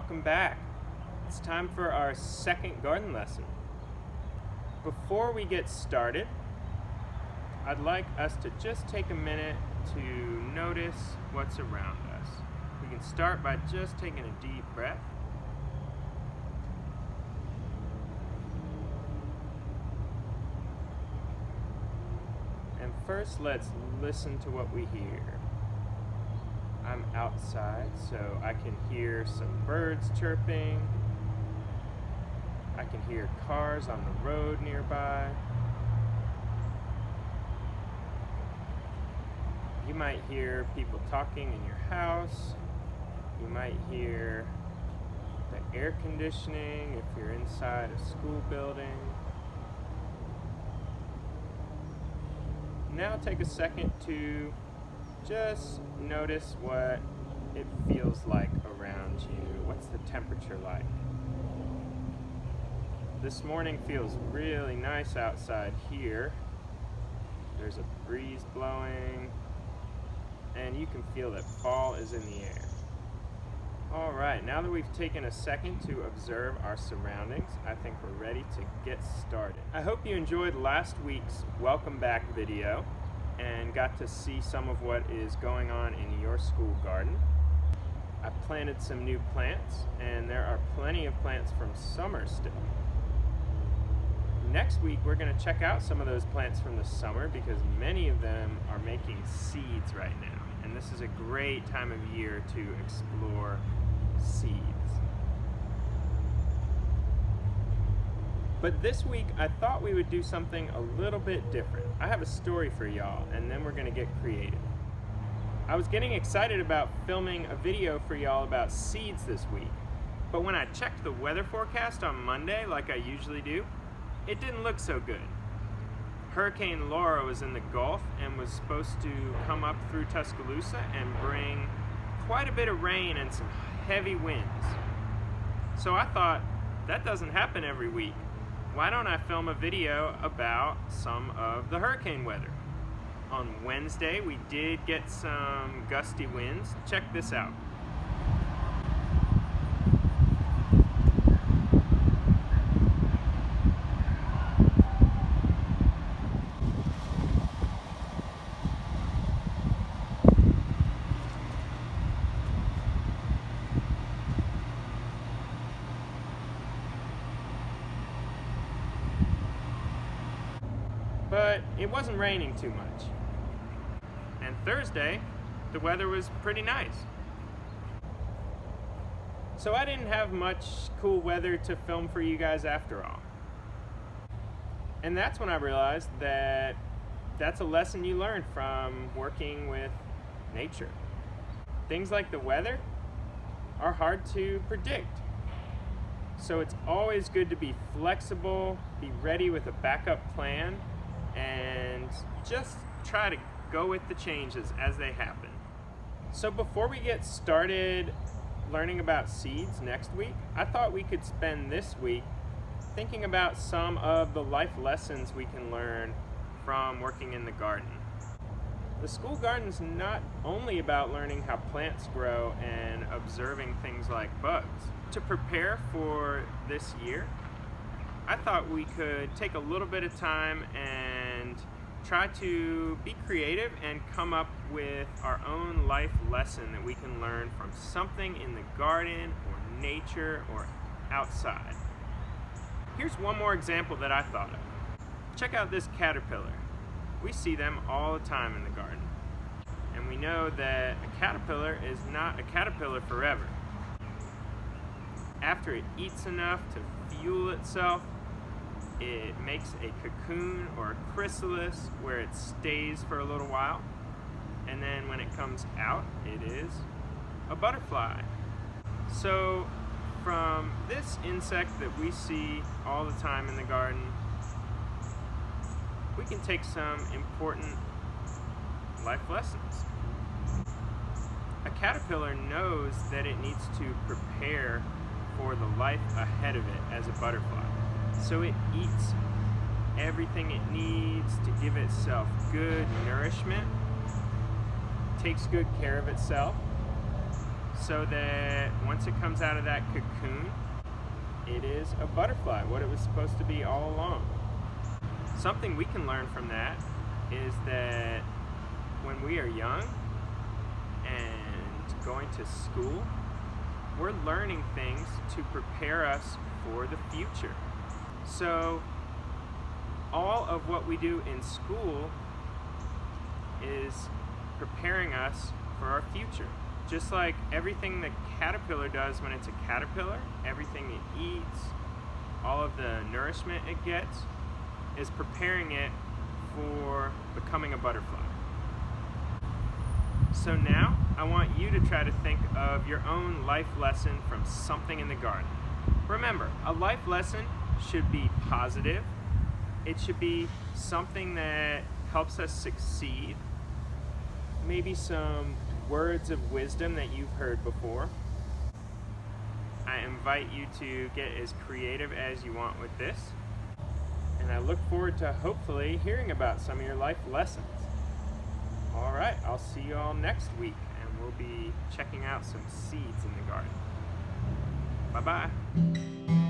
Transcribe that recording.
welcome back. It's time for our second garden lesson. Before we get started, I'd like us to just take a minute to notice what's around us. We can start by just taking a deep breath. And first, let's listen to what we hear. I'm outside, so I can hear some birds chirping. I can hear cars on the road nearby. You might hear people talking in your house. You might hear the air conditioning if you're inside a school building. Now take a second to just notice what it feels like around you. What's the temperature like? This morning feels really nice outside here. There's a breeze blowing, and you can feel that fall is in the air. All right, now that we've taken a second to observe our surroundings, I think we're ready to get started. I hope you enjoyed last week's welcome back video and got to see some of what is going on in your school garden. I planted some new plants, and there are plenty of plants from summer still. Next week, we're going to check out some of those plants from the summer because many of them are making seeds right now. And this is a great time of year to explore seeds. But this week, I thought we would do something a little bit different. I have a story for y'all, and then we're going to get creative. I was getting excited about filming a video for y'all about seeds this week, but when I checked the weather forecast on Monday, like I usually do, it didn't look so good. Hurricane Laura was in the Gulf and was supposed to come up through Tuscaloosa and bring quite a bit of rain and some heavy winds. So I thought, that doesn't happen every week. Why don't I film a video about some of the hurricane weather? On Wednesday, we did get some gusty winds. Check this out. But it wasn't raining too much. And Thursday, the weather was pretty nice. So I didn't have much cool weather to film for you guys after all. And that's when I realized that that's a lesson you learn from working with nature. Things like the weather are hard to predict. So it's always good to be flexible, be ready with a backup plan, and just try to go with the changes as they happen. So before we get started learning about seeds next week, I thought we could spend this week thinking about some of the life lessons we can learn from working in the garden. The school garden's not only about learning how plants grow and observing things like bugs. To prepare for this year, I thought we could take a little bit of time and try to be creative and come up with our own life lesson that we can learn from something in the garden or nature or outside. Here's one more example that I thought of. Check out this caterpillar. We see them all the time in the garden. And we know that a caterpillar is not a caterpillar forever. After it eats enough to fuel itself, it makes a cocoon or a chrysalis where it stays for a little while. And then when it comes out, it is a butterfly. So from this insect that we see all the time in the garden, we can take some important life lessons. A caterpillar knows that it needs to prepare for the life ahead of it as a butterfly. So it eats everything it needs to give itself good nourishment, takes good care of itself, so that once it comes out of that cocoon, it is a butterfly, what it was supposed to be all along. Something we can learn from that is that when we are young and going to school, we're learning things to prepare us for the future. So all of what we do in school is preparing us for our future. Just like everything the caterpillar does when it's a caterpillar, everything it eats, all of the nourishment it gets, is preparing it for becoming a butterfly. So now, I want you to try to think of your own life lesson from something in the garden. Remember, a life lesson should be positive. It should be something that helps us succeed. Maybe some words of wisdom that you've heard before. I invite you to get as creative as you want with this. And I look forward to hopefully hearing about some of your life lessons. All right, I'll see you all next week, and we'll be checking out some seeds in the garden. Bye-bye.